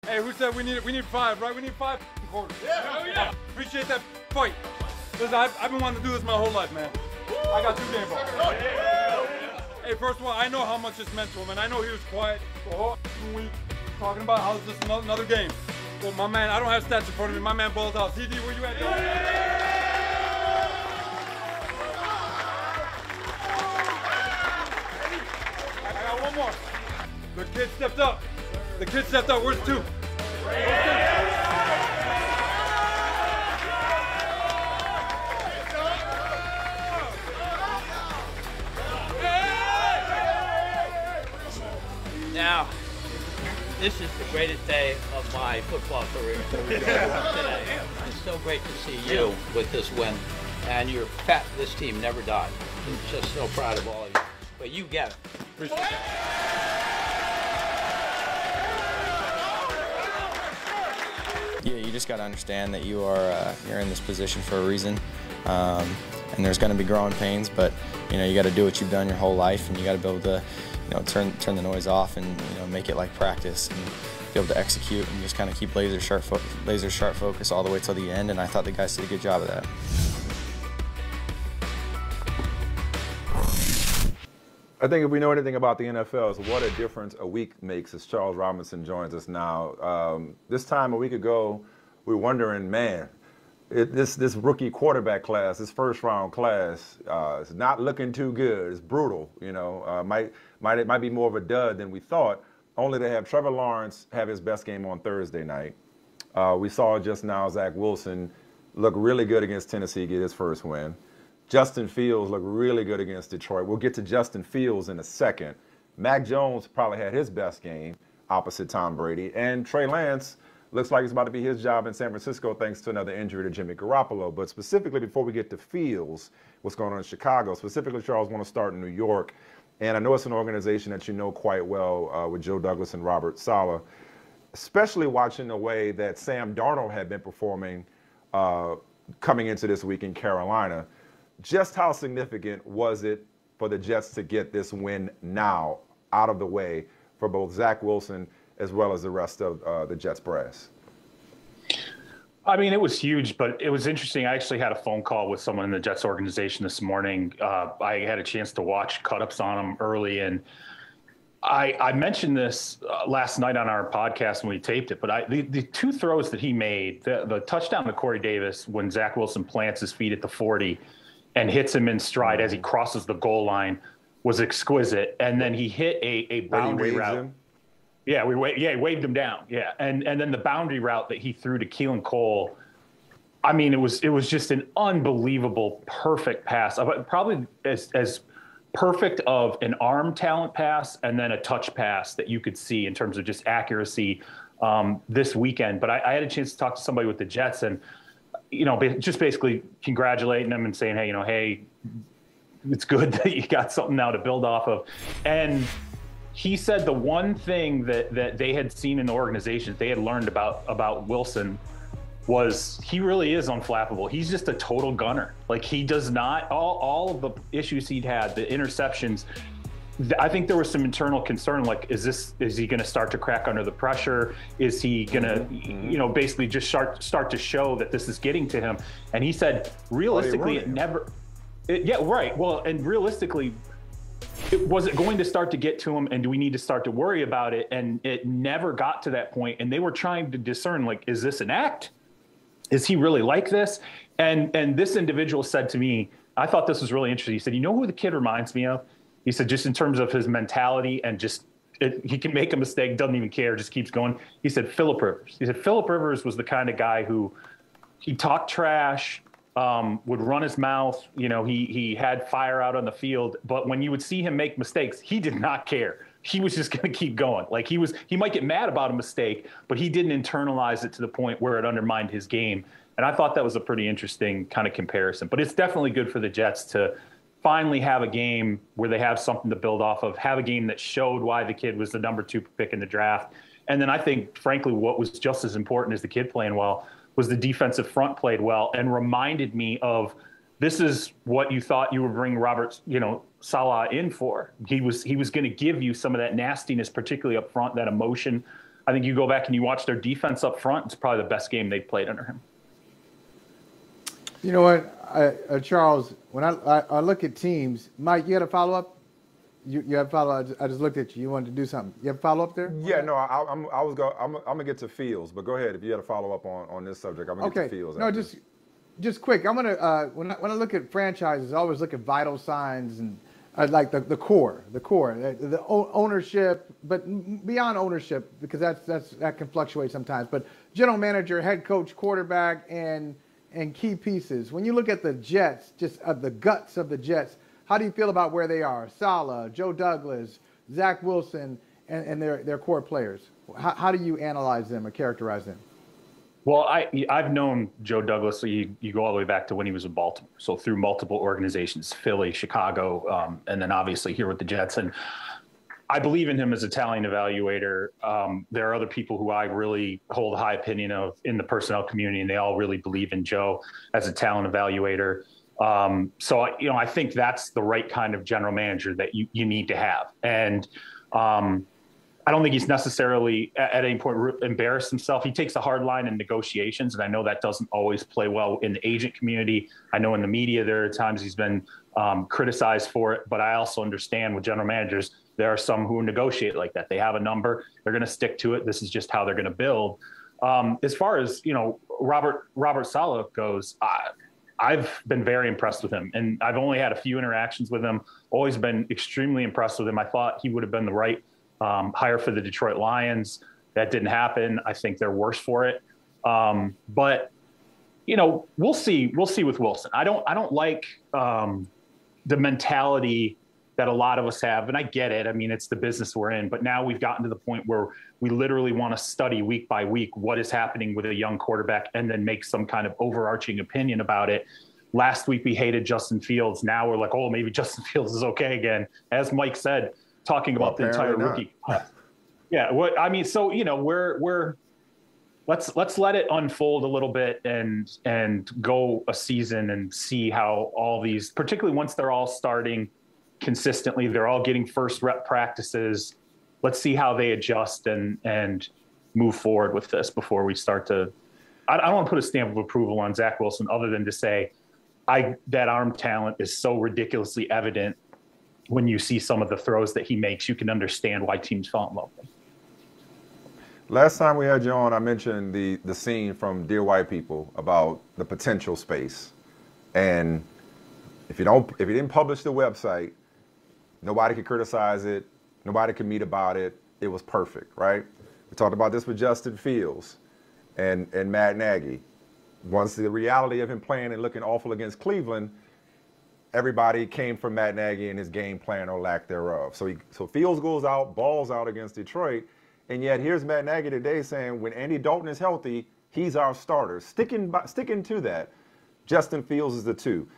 Hey, who said we need 5, right? We need 5 quarters. Yeah. Oh, yeah. Appreciate that fight. Listen, I've been wanting to do this my whole life, man. I got 2 game balls. Oh, yeah. Hey, first of all, I know how much this meant to him, and I know he was quiet the whole week talking about how it's just another game. Well, my man, I don't have stats in front of me. My man balled out. CD, where you at, dog? I got one more. The kid stepped up. The kid stepped up. Where's 2? Now, this is the greatest day of my football career today. It's so great to see you with this win, and this team never died. I'm just so proud of all of you. But you get it. Appreciate it. Yeah, you just got to understand that you're in this position for a reason, and there's going to be growing pains. But you got to do what you've done your whole life, and you got to be able to turn the noise off and make it like practice and be able to execute and just kind of keep laser sharp focus all the way till the end. And I thought the guys did a good job of that. I think if we know anything about the NFL, is what a difference a week makes as Charles Robinson joins us now. This time a week ago, we were wondering, man, this rookie quarterback class, this first-round class, is not looking too good. It's brutal, It might be more of a dud than we thought, only to have Trevor Lawrence have his best game on Thursday night. We saw just now Zach Wilson look really good against Tennessee, get his first win. Justin Fields looked really good against Detroit. We'll get to Justin Fields in a second. Mac Jones probably had his best game opposite Tom Brady. And Trey Lance looks like it's about to be his job in San Francisco thanks to another injury to Jimmy Garoppolo. But specifically, before we get to Fields, what's going on in Chicago, specifically, Charles, want to start in New York. And I know it's an organization that you know quite well with Joe Douglas and Robert Saleh, especially watching the way that Sam Darnold had been performing coming into this week in Carolina. Just how significant was it for the Jets to get this win now out of the way for both Zach Wilson as well as the rest of the Jets brass? I mean, it was huge, but it was interesting. I actually had a phone call with someone in the Jets organization this morning. I had a chance to watch cut-ups on them early, and I mentioned this last night on our podcast when we taped it, but the 2 throws that he made, the touchdown to Corey Davis when Zach Wilson plants his feet at the 40 and hits him in stride as he crosses the goal line was exquisite. And then he hit a boundary route. Him. Yeah, he waved him down. Yeah, and then the boundary route that he threw to Keelan Cole, I mean, it was just an unbelievable, perfect pass. Probably as perfect of an arm talent pass and then a touch pass that you could see in terms of just accuracy this weekend. But I had a chance to talk to somebody with the Jets and, just basically congratulating them and saying, hey, it's good that you got something now to build off of. And he said the one thing that they had seen in the organization, they had learned about Wilson, was he really is unflappable. He's just a total gunner. Like, he does not, all of the issues he'd had, the interceptions, I think there was some internal concern, like, is he going to start to crack under the pressure? Is he going to, basically just start to show that this is getting to him? And he said, realistically, yeah, right. Well, and realistically, was it going to start to get to him, and do we need to start to worry about it? And it never got to that point. And they were trying to discern, like, is this an act? Is he really like this? And this individual said to me, I thought this was really interesting. He said, you know who the kid reminds me of? He said, just in terms of his mentality and he can make a mistake, doesn't even care, just keeps going. He said, Phillip Rivers. He said, Phillip Rivers was the kind of guy who he talked trash, would run his mouth. He had fire out on the field. But when you would see him make mistakes, he did not care. He was just going to keep going. Like, he might get mad about a mistake, but he didn't internalize it to the point where it undermined his game. And I thought that was a pretty interesting kind of comparison. But it's definitely good for the Jets to finally have a game where they have something to build off of, have a game that showed why the kid was the number 2 pick in the draft. And then I think, frankly, what was just as important as the kid playing well was the defensive front played well and reminded me of, this is what you thought you would bring Robert, Saleh in for. He was going to give you some of that nastiness, particularly up front, that emotion. I think you go back and you watch their defense up front, it's probably the best game they've played under him. You know what, Charles, when I look at teams, Mike, you had a follow-up? You have follow-up? I just looked at you. You wanted to do something. You have a follow-up there? Yeah, no, I'm going to get to Fields, but go ahead. If you had a follow-up on this subject, I'm going to get to Fields. No, just quick. I'm going to, when I look at franchises, I always look at vital signs and like the core, the ownership, but beyond ownership, because that can fluctuate sometimes. But general manager, head coach, quarterback, and key pieces. When you look at the Jets, just the guts of the Jets, how do you feel about where they are? Saleh, Joe Douglas, Zach Wilson, and their core players. How do you analyze them or characterize them? Well, I've known Joe Douglas. So you go all the way back to when he was in Baltimore. So through multiple organizations, Philly, Chicago, and then obviously here with the Jets. And I believe in him as a talent evaluator. There are other people who I really hold a high opinion of in the personnel community, and they all really believe in Joe as a talent evaluator. So I think that's the right kind of general manager that you need to have. And I don't think he's necessarily at any point embarrassed himself. He takes a hard line in negotiations, and I know that doesn't always play well in the agent community. I know in the media there are times he's been criticized for it, but I also understand with general managers, there are some who negotiate like that. They have a number, they're going to stick to it. This is just how they're going to build. As far as, Robert Saleh goes, I've been very impressed with him, and I've only had a few interactions with him, always been extremely impressed with him. I thought he would have been the right hire for the Detroit Lions. That didn't happen. I think they're worse for it. But we'll see. We'll see with Wilson. I don't like the mentality that a lot of us have, and I get it. I mean, it's the business we're in. But now we've gotten to the point where we literally want to study week by week what is happening with a young quarterback and then make some kind of overarching opinion about it. Last week we hated Justin Fields. Now we're like, oh, maybe Justin Fields is okay again. As Mike said, talking about the entire rookie. Yeah. Let's let it unfold a little bit and go a season and see how all these, particularly once they're all starting consistently, they're all getting first rep practices. Let's see how they adjust and move forward with this before we start to, I don't want to put a stamp of approval on Zach Wilson other than to say that arm talent is so ridiculously evident. When you see some of the throws that he makes, you can understand why teams fall in love with him. Last time we had you on, I mentioned the scene from Dear White People about the potential space. And if you didn't publish the website, nobody could criticize it. Nobody could meet about it. It was perfect, right? We talked about this with Justin Fields and Matt Nagy. Once the reality of him playing and looking awful against Cleveland, everybody came from Matt Nagy and his game plan or lack thereof. So Fields goes out, balls out against Detroit, and yet here's Matt Nagy today saying when Andy Dalton is healthy, he's our starter. Sticking to that, Justin Fields is the 2.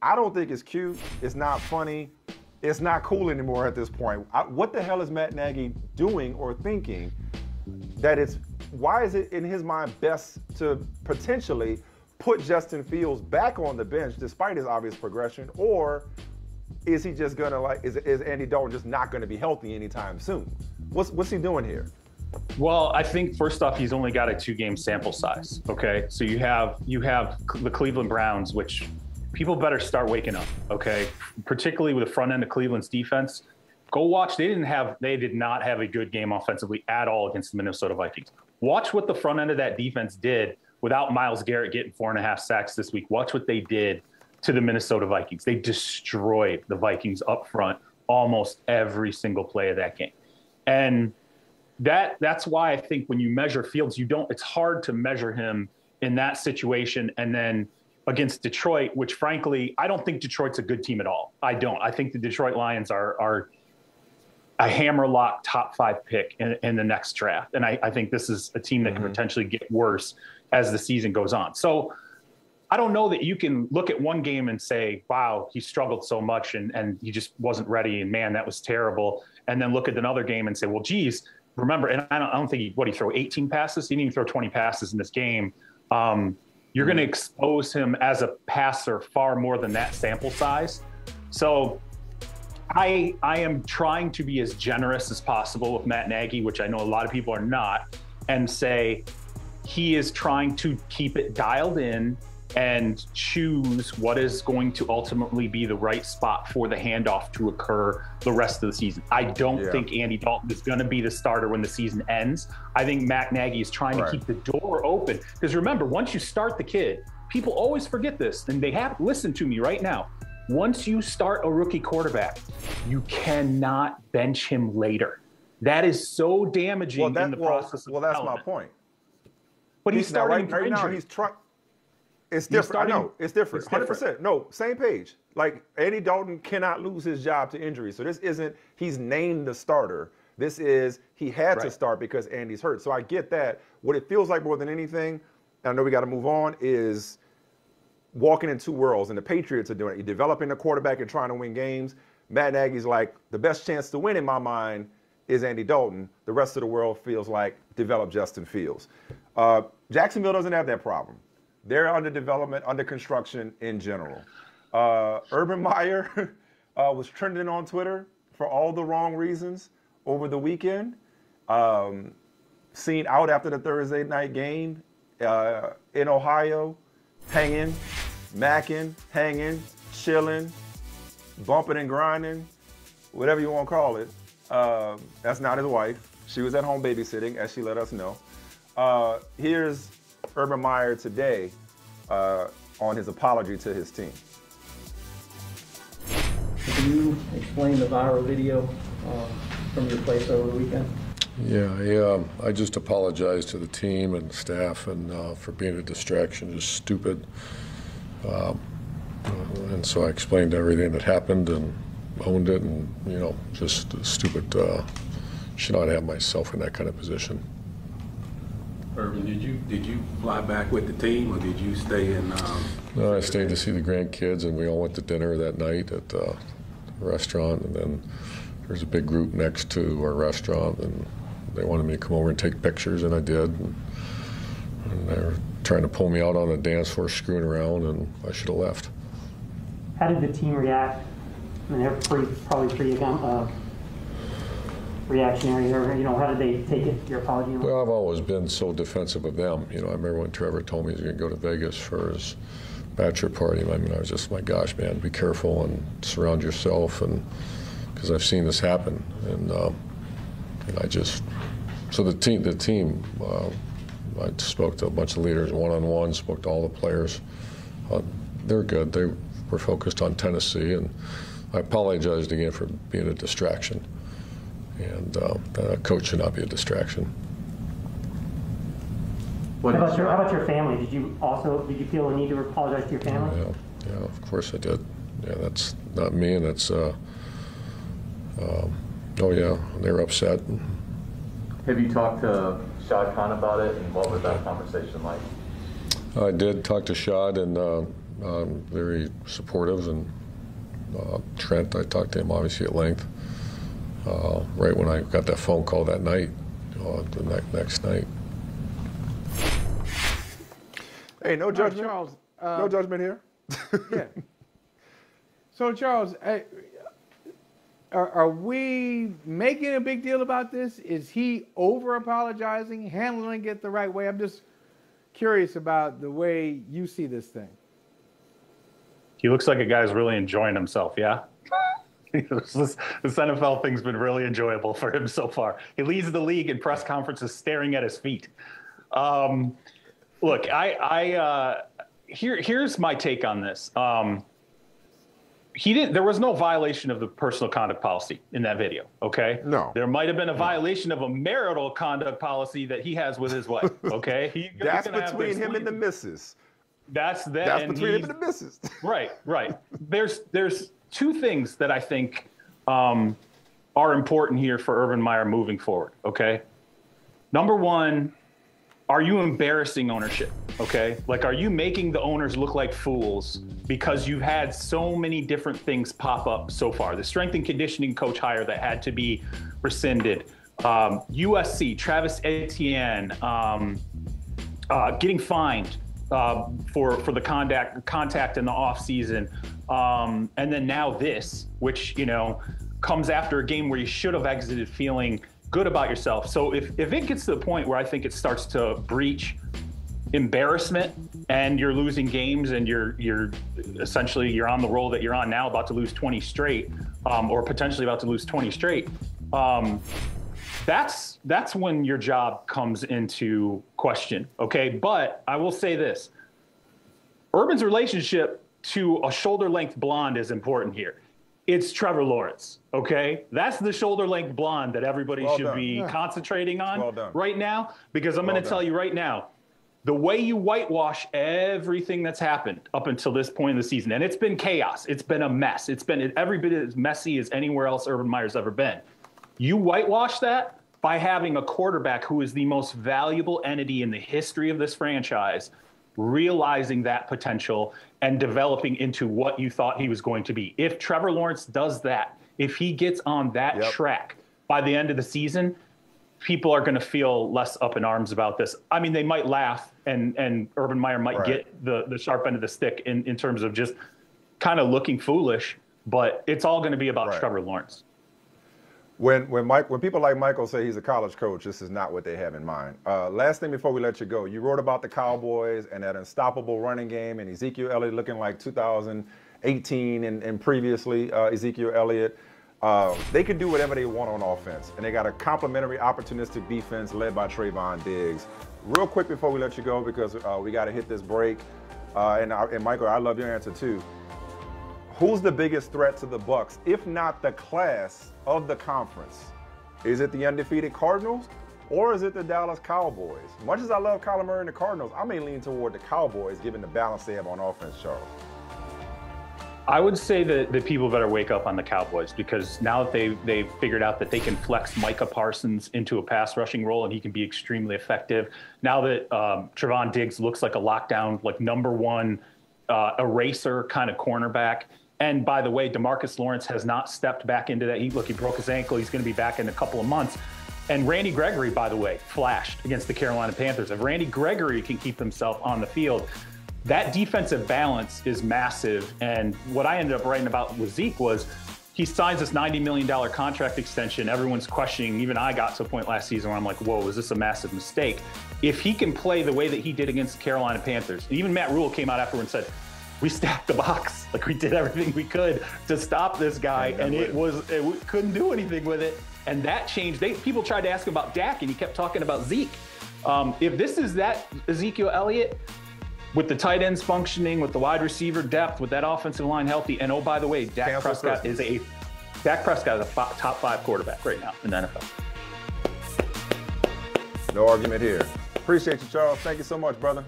I don't think it's cute. It's not funny. It's not cool anymore at this point. What the hell is Matt Nagy doing or thinking why is it in his mind best to potentially put Justin Fields back on the bench despite his obvious progression, or is he just gonna is Andy Dalton just not gonna be healthy anytime soon? What's he doing here? Well, I think first off, he's only got a 2-game sample size. Okay, so you have the Cleveland Browns, which people better start waking up. Okay, particularly with the front end of Cleveland's defense. Go watch. They did not have a good game offensively at all against the Minnesota Vikings. Watch what the front end of that defense did without Myles Garrett getting 4.5 sacks this week. Watch what they did to the Minnesota Vikings. They destroyed the Vikings up front almost every single play of that game. And that's why I think when you measure Fields, it's hard to measure him in that situation. And then against Detroit, which frankly, I don't think Detroit's a good team at all. I don't. I think the Detroit Lions are a hammerlock top 5 pick in the next draft. And I think this is a team that can potentially get worse as the season goes on. So I don't know that you can look at one game and say, wow, he struggled so much and he just wasn't ready. And man, that was terrible. And then look at another game and say, well, geez, remember, and I don't think he throw 18 passes? He didn't even throw 20 passes in this game. You're going to expose him as a passer far more than that sample size. So I am trying to be as generous as possible with Matt Nagy, which I know a lot of people are not, and say he is trying to keep it dialed in and choose what is going to ultimately be the right spot for the handoff to occur the rest of the season. I don't think Andy Dalton is going to be the starter when the season ends. I think Matt Nagy is trying to keep the door open. Because remember, once you start the kid, people always forget this, and they have, listen to me right now. Once you start a rookie quarterback, you cannot bench him later. That is so damaging in the process of that's development. my point. But he's starting right now. He's trying. It's different. I know it's different. 100%. No, same page. Like Andy Dalton cannot lose his job to injury. So this isn't he's named the starter. This is he had to start because Andy's hurt. So I get that. What it feels like more than anything, and I know we got to move on, is walking in two worlds. And the Patriots are doing it. You're developing a quarterback and trying to win games. Matt Nagy's like, the best chance to win in my mind is Andy Dalton. The rest of the world feels like develop Justin Fields. Jacksonville doesn't have that problem. They're under development, under construction in general. Urban Meyer was trending on Twitter for all the wrong reasons over the weekend. Seen out after the Thursday night game in Ohio, hanging, macking, hanging, chilling, bumping and grinding, whatever you want to call it. That's not his wife. She was at home babysitting, as she let us know. Here's Urban Meyer today on his apology to his team. Can you explain the viral video from your place over the weekend? Yeah, I just apologize to the team and staff and for being a distraction, just stupid. And so I explained everything that happened and owned it, and just stupid. Should not have myself in that kind of position. Urban, did you fly back with the team, or did you stay in? No, I stayed to see the grandkids, and we all went to dinner that night at the restaurant. And then there's a big group next to our restaurant, and they wanted me to come over and take pictures, and I did. And they were trying to pull me out on the dance floor, screwing around, and I should have left. How did the team react? I mean, they're probably pretty reactionary, or how did they take it, your apology? Well, I've always been so defensive of them. I remember when Trevor told me he was going to go to Vegas for his bachelor party. I mean, I was just, my gosh, man, be careful and surround yourself, and because I've seen this happen, and I just, so the team. I spoke to a bunch of leaders one-on-one, spoke to all the players. They're good. They were focused on Tennessee, and I apologized again for being a distraction. And a coach should not be a distraction. How about your family? Did you feel a need to apologize to your family? Yeah, of course I did. Yeah, that's not me, and that's, oh yeah, they were upset. Have you talked to Shad Khan about it, and what was that conversation like? I did talk to Shad, and very supportive, and Trent, I talked to him obviously at length. Right when I got that phone call that night, the next night. Hey, no judgment. Charles, no judgment here. Yeah. So, Charles, are we making a big deal about this? Is he over-apologizing, handling it the right way? I'm just curious about the way you see this thing. He looks like a guy who's really enjoying himself, yeah? This NFL thing's been really enjoyable for him so far. He leads the league in press conferences staring at his feet. Look, here's my take on this. There was no violation of the personal conduct policy in that video, okay? No. There might have been a violation of a marital conduct policy that he has with his wife, okay? That's between him and the missus. That's that. That's between him and the missus. Right. There's two things that I think are important here for Urban Meyer moving forward, okay? Number one, are you embarrassing ownership, okay? Like, are you making the owners look like fools because you've had so many different things pop up so far? The strength and conditioning coach hire that had to be rescinded, USC, Travis Etienne, getting fined, for the contact in the offseason. And then now this, which, comes after a game where you should have exited feeling good about yourself. So if it gets to the point where I think it starts to breach embarrassment and you're losing games and you're essentially you're on the roll that you're on now, about to lose 20 straight, or potentially about to lose 20 straight, that's when your job comes into question. Okay. But I will say this, Urban's relationship to a shoulder length blonde is important here. It's Trevor Lawrence, okay? That's the shoulder-length blonde that everybody should be concentrating on right now, because I'm going to tell you right now, the way you whitewash everything that's happened up until this point in the season, and it's been chaos, it's been a mess, it's been every bit as messy as anywhere else Urban Meyer's ever been. You whitewash that by having a quarterback who is the most valuable entity in the history of this franchise, realizing that potential and developing into what you thought he was going to be. If Trevor Lawrence does that, if he gets on that track by the end of the season, people are going to feel less up in arms about this. I mean, they might laugh and Urban Meyer might get the sharp end of the stick in terms of just kind of looking foolish, but it's all going to be about Trevor Lawrence. When people like Michael say he's a college coach, this is not what they have in mind. Last thing before we let you go, you wrote about the Cowboys and that unstoppable running game and Ezekiel Elliott looking like 2018 and previously Ezekiel Elliott. They can do whatever they want on offense, and they got a complimentary, opportunistic defense led by Trevon Diggs. Real quick before we let you go, because we got to hit this break, and Michael, I love your answer too. Who's the biggest threat to the Bucs, if not the class of the conference? Is it the undefeated Cardinals, or is it the Dallas Cowboys? Much as I love Kyler Murray and the Cardinals, I may lean toward the Cowboys, given the balance they have on offense, Charles. I would say that the people better wake up on the Cowboys, because now that they've figured out that they can flex Micah Parsons into a pass rushing role and he can be extremely effective. Now that Trevon Diggs looks like a lockdown, like #1 eraser kind of cornerback. And by the way, DeMarcus Lawrence has not stepped back into that. He broke his ankle. He's going to be back in a couple of months. And Randy Gregory, by the way, flashed against the Carolina Panthers. If Randy Gregory can keep himself on the field, that defensive balance is massive. And what I ended up writing about with Zeke was he signs this $90 million contract extension. Everyone's questioning. Even I got to a point last season where I'm like, whoa, is this a massive mistake? If he can play the way that he did against the Carolina Panthers, and even Matt Rule came out afterward and said, we stacked the box. Like, we did everything we could to stop this guy, and it couldn't do anything with it. And that changed. People tried to ask him about Dak, and he kept talking about Zeke. If this is that Ezekiel Elliott, with the tight ends functioning, with the wide receiver depth, with that offensive line healthy, and oh, by the way, Dak Prescott is a top 5 quarterback right now in the NFL. No argument here. Appreciate you, Charles. Thank you so much, brother.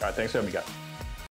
All right, thanks for having me, guys.